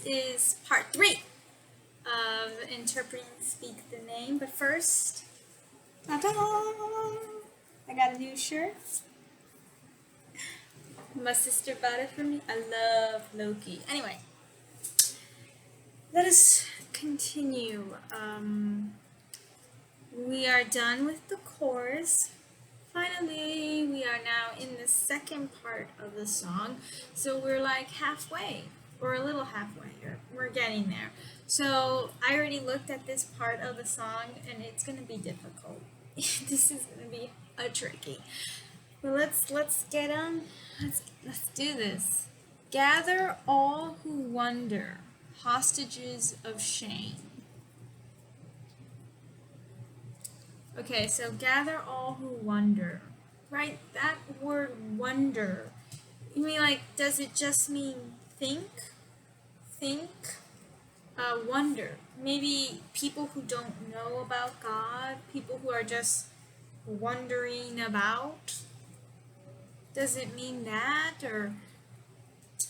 is part 3 of interpreting Speak the Name. But first, ta-da! I got a new shirt. My sister bought it for me. I love Loki. Anyway, let us continue. We are done with the chorus. Finally, we are now in the second part of the song. So we're like halfway, or a little halfway, or we're getting there. So I already looked at this part of the song, and it's going to be difficult. This is going to be tricky. But let's get on. Let's do this. Gather all who wonder, hostages of shame. Okay, so gather all who wonder, right? That word wonder, you mean like, does it just mean think? Wonder. Maybe people who don't know about God, people who are just wondering about. Does it mean that? Or,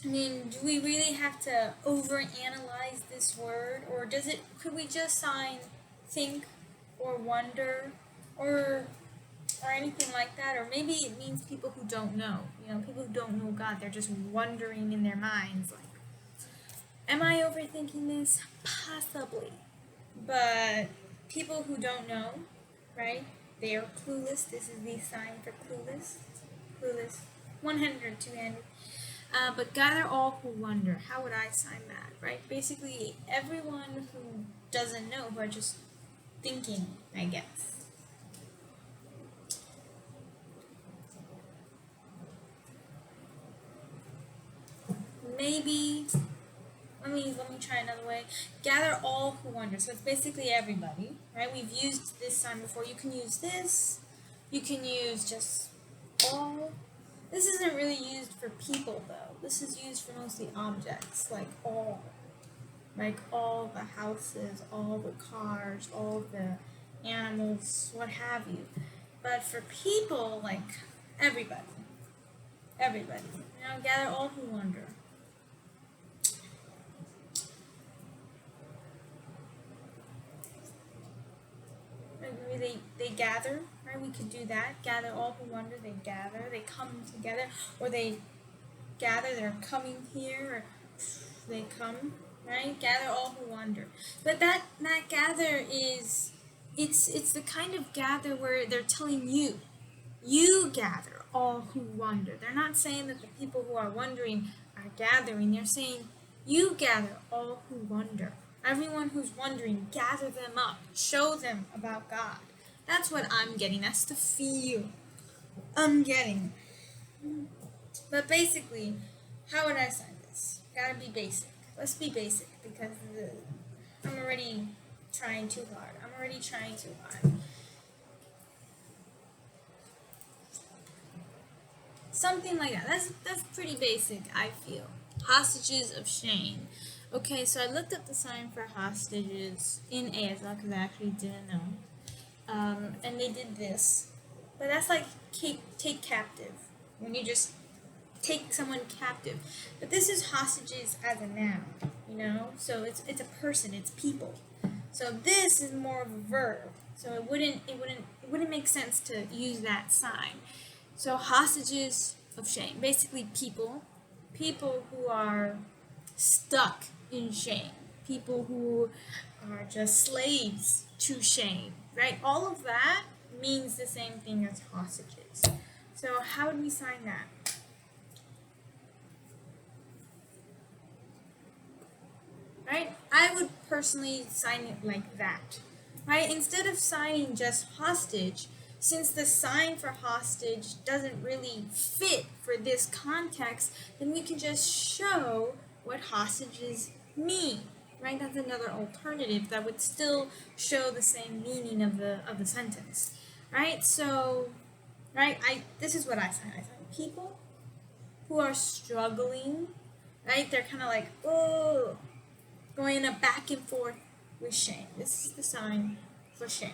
I mean, do we really have to overanalyze this word? Or could we just sign think or wonder or anything like that? Or maybe it means people who don't know, people who don't know God, they're just wondering in their minds, like, am I overthinking this? Possibly. But people who don't know, right, they are clueless. This is the sign for clueless, 100, 200. But gather all who wonder. How would I sign that, right? Basically, everyone who doesn't know, who are just thinking, I guess. Maybe, let me try another way. Gather all who wonder. So it's basically everybody, right? We've used this sign before. You can use this. You can use just all. This isn't really used for people, though. This is used for mostly objects, like all. Like all the houses, all the cars, all the animals, what have you. But for people, like everybody. Gather all who wonder. Maybe they gather, right? We could do that. Gather all who wonder, they gather, they come together, or they gather, they're coming here, or they come, right? Gather all who wonder. But that gather is, it's the kind of gather where they're telling you gather all who wonder. They're not saying that the people who are wondering are gathering. They're saying you gather all who wonder. Everyone who's wondering, gather them up. Show them about God. That's what I'm getting. That's the feel I'm getting. But basically, how would I sign this? Gotta be basic. Let's be basic, because I'm already trying too hard. Something like that. That's pretty basic, I feel. Hostages of shame. Okay, so I looked up the sign for hostages in ASL because I actually didn't know. And they did this. But that's like take captive. When you just take someone captive. But this is hostages as a noun, So it's a person, it's people. So this is more of a verb. So it wouldn't make sense to use that sign. So hostages of shame, basically people who are stuck in shame, people who are just slaves to shame, right? All of that means the same thing as hostages. So how would we sign that? Right? I would personally sign it like that, right? Instead of signing just hostage, since the sign for hostage doesn't really fit for this context, then we can just show what hostages mean, right? That's another alternative that would still show the same meaning of the sentence, right? So, right, this is what I sign. I sign people who are struggling, right? They're kind of like, oh, going a back and forth with shame. This is the sign for shame.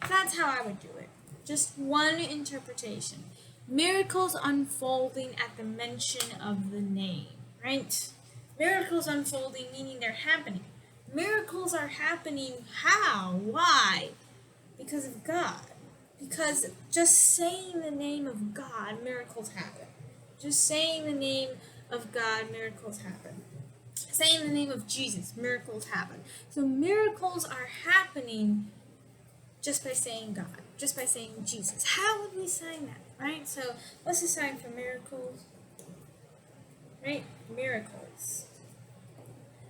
That's how I would do it. Just one interpretation. Miracles unfolding at the mention of the name, right? Miracles unfolding, meaning they're happening. Miracles are happening how? Why? Because of God. Because just saying the name of God, miracles happen. Just saying the name of God, miracles happen. Saying the name of Jesus, miracles happen. So miracles are happening just by saying God, just by saying Jesus. How would we sign that, right? So what's the sign for miracles? Right? Miracles.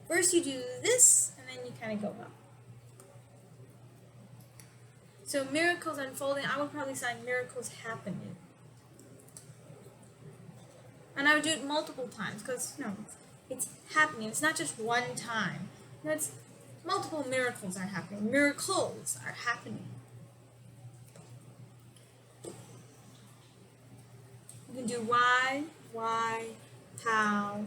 First you do this, and then you kind of go up. So miracles unfolding, I would probably sign miracles happening. And I would do it multiple times, because, it's happening. It's not just one time. It's multiple miracles are happening. Miracles are happening. You can do why, how.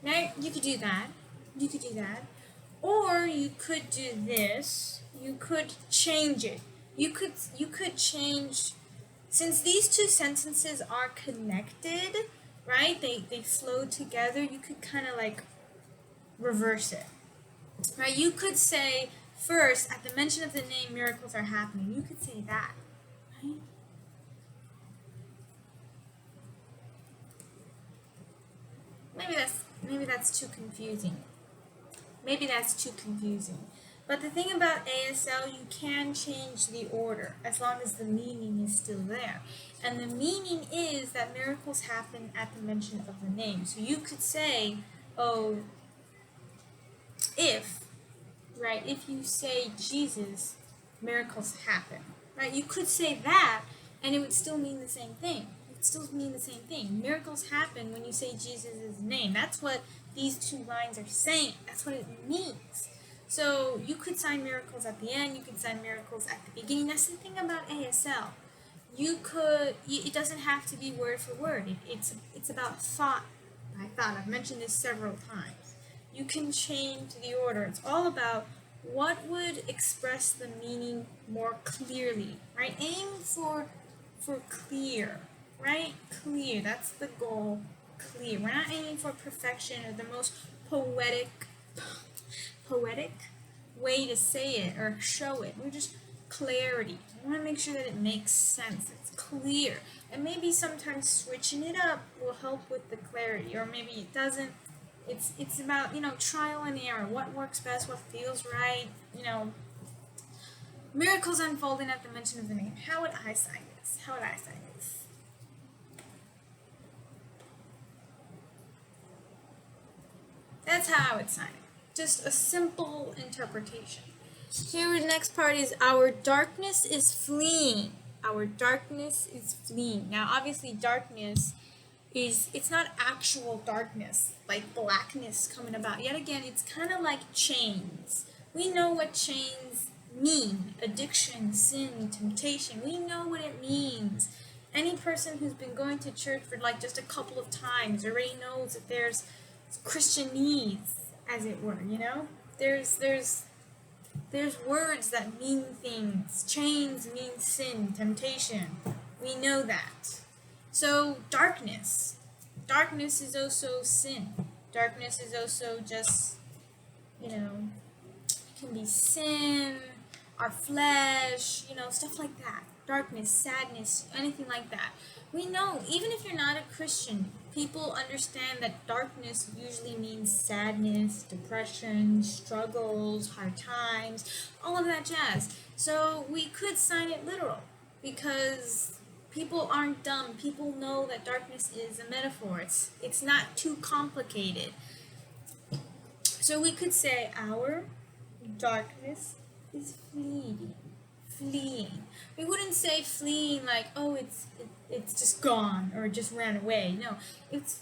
Now, you could do that. You could do that. Or you could do this. You could change it. You could change, since these two sentences are connected, right? They flow together. You could kind of like reverse it, right? You could say first, at the mention of the name, miracles are happening. You could say that, right? Maybe that's too confusing. Maybe that's too confusing. But the thing about ASL, you can change the order as long as the meaning is still there. And the meaning is that miracles happen at the mention of the name. So you could say, oh, if you say Jesus, miracles happen, right? You could say that, and it would still mean the same thing. It would still mean the same thing. Miracles happen when you say Jesus' name. That's what these two lines are saying. That's what it means. So you could sign miracles at the end. You could sign miracles at the beginning. That's the thing about ASL. It doesn't have to be word for word. It's about thought by thought. I've mentioned this several times. You can change the order. It's all about what would express the meaning more clearly, right? Aim for clear, right? Clear. That's the goal. Clear. We're not aiming for perfection or the most poetic way to say it or show it. We're just clarity. I want to make sure that it makes sense. It's clear. And maybe sometimes switching it up will help with the clarity, or maybe it doesn't. It's about, trial and error. What works best, what feels right, Miracles unfolding at the mention of the name. How would I sign this? That's how I would sign it. Just a simple interpretation. Here, the next part is our darkness is fleeing. Our darkness is fleeing. Now, obviously, darkness it's not actual darkness, like blackness coming about. Yet again, it's kind of like chains. We know what chains mean. Addiction, sin, temptation. We know what it means. Any person who's been going to church for like just a couple of times already knows that there's Christianese, as it were, There's words that mean things. Chains mean sin, temptation. We know that. So darkness is also sin. Darkness is also just, it can be sin, our flesh, stuff like that. Darkness, sadness, anything like that. We know, even if you're not a Christian, people understand that darkness usually means sadness, depression, struggles, hard times, all of that jazz. So we could sign it literal, because people aren't dumb. People know that darkness is a metaphor. It's not too complicated. So we could say our darkness is fleeing. We wouldn't say fleeing like, oh, it's just gone or it just ran away. No, it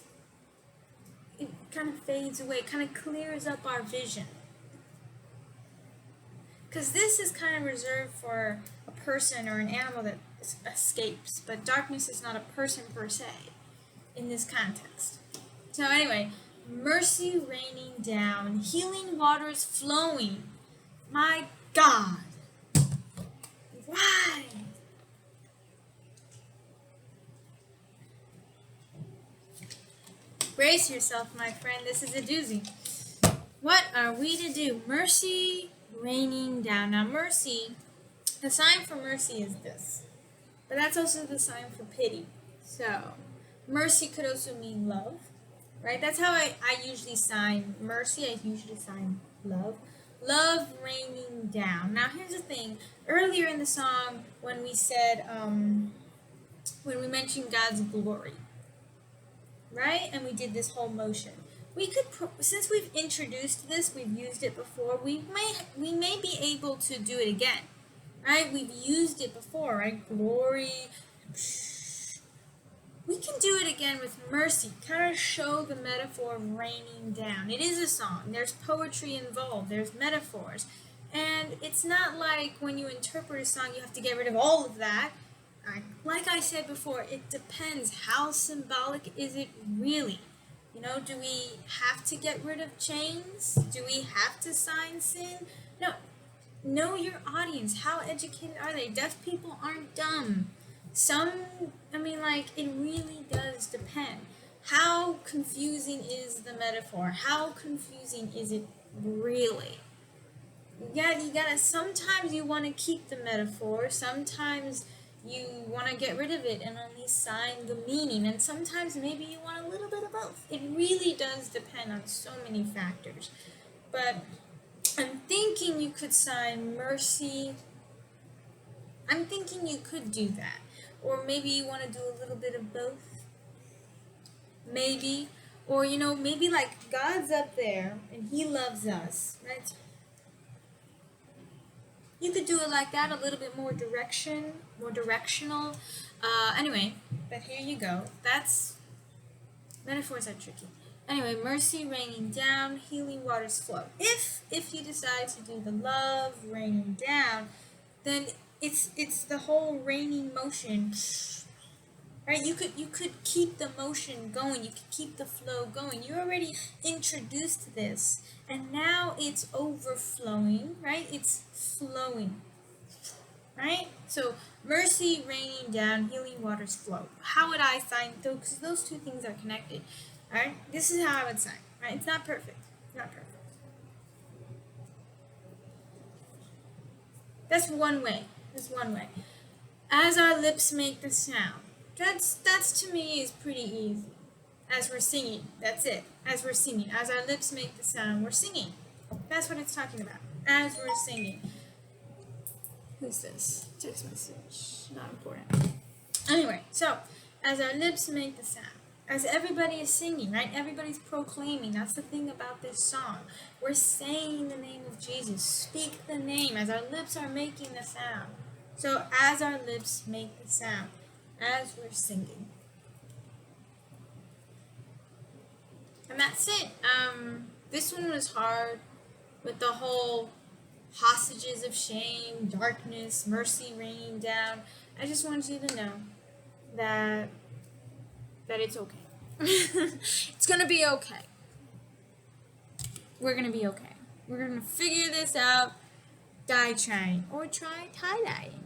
kind of fades away, kind of clears up our vision. Because this is kind of reserved for a person or an animal that escapes, but darkness is not a person per se in this context. So anyway, mercy raining down, healing waters flowing. My God. Why? Brace yourself, my friend. This is a doozy. What are we to do? Mercy raining down. Now, mercy, the sign for mercy is this. But that's also the sign for pity. So, mercy could also mean love, right? That's how I usually sign mercy. I usually sign love. Love raining down. Now, here's the thing. Earlier in the song, when we said, when we mentioned God's glory, right? And we did this whole motion. We could, since we've introduced this, we've used it before, we may be able to do it again, right? We've used it before, right? Glory. We can do it again with mercy, kind of show the metaphor of raining down. It is a song. There's poetry involved. There's metaphors. And it's not like when you interpret a song, you have to get rid of all of that. Like I said before, it depends. How symbolic is it really? You know, do we have to get rid of chains? Do we have to sign sin? No. Know your audience. How educated are they? Deaf people aren't dumb. It really does depend. How confusing is the metaphor? How confusing is it really? You gotta, sometimes you want to keep the metaphor, sometimes you want to get rid of it and only sign the meaning, and sometimes maybe you want a little bit of both. It really does depend on so many factors. But I'm thinking you could sign mercy. I'm thinking you could do that. Or maybe you want to do a little bit of both. Maybe. Or, maybe like God's up there and He loves us, right? You could do it like that, a little bit more directional. Anyway, but here you go. Metaphors are tricky. Anyway, mercy raining down, healing waters flow. If you decide to do the love raining down, then it's the whole raining motion, right? You could keep the motion going. You could keep the flow going. You already introduced this, and now it's overflowing, right? It's flowing, right? So mercy raining down, healing waters flow. How would I sign those? Because those two things are connected. All right, this is how I would sign. Right? It's not perfect. It's not perfect. That's one way. That's one way. As our lips make the sound. That's to me is pretty easy. As we're singing, that's it. As we're singing, as our lips make the sound, we're singing. That's what it's talking about. As we're singing. Who's this? Text message. Not important. Anyway, so as our lips make the sound, as everybody is singing, right? Everybody's proclaiming. That's the thing about this song. We're saying the name of Jesus. Speak the name as our lips are making the sound. So as our lips make the sound, as we're singing. And that's it. This one was hard with the whole hostages of shame, darkness, mercy raining down. I just wanted you to know that it's okay. It's gonna be okay. We're gonna be okay. We're gonna figure this out. Die trying or try tie-dyeing.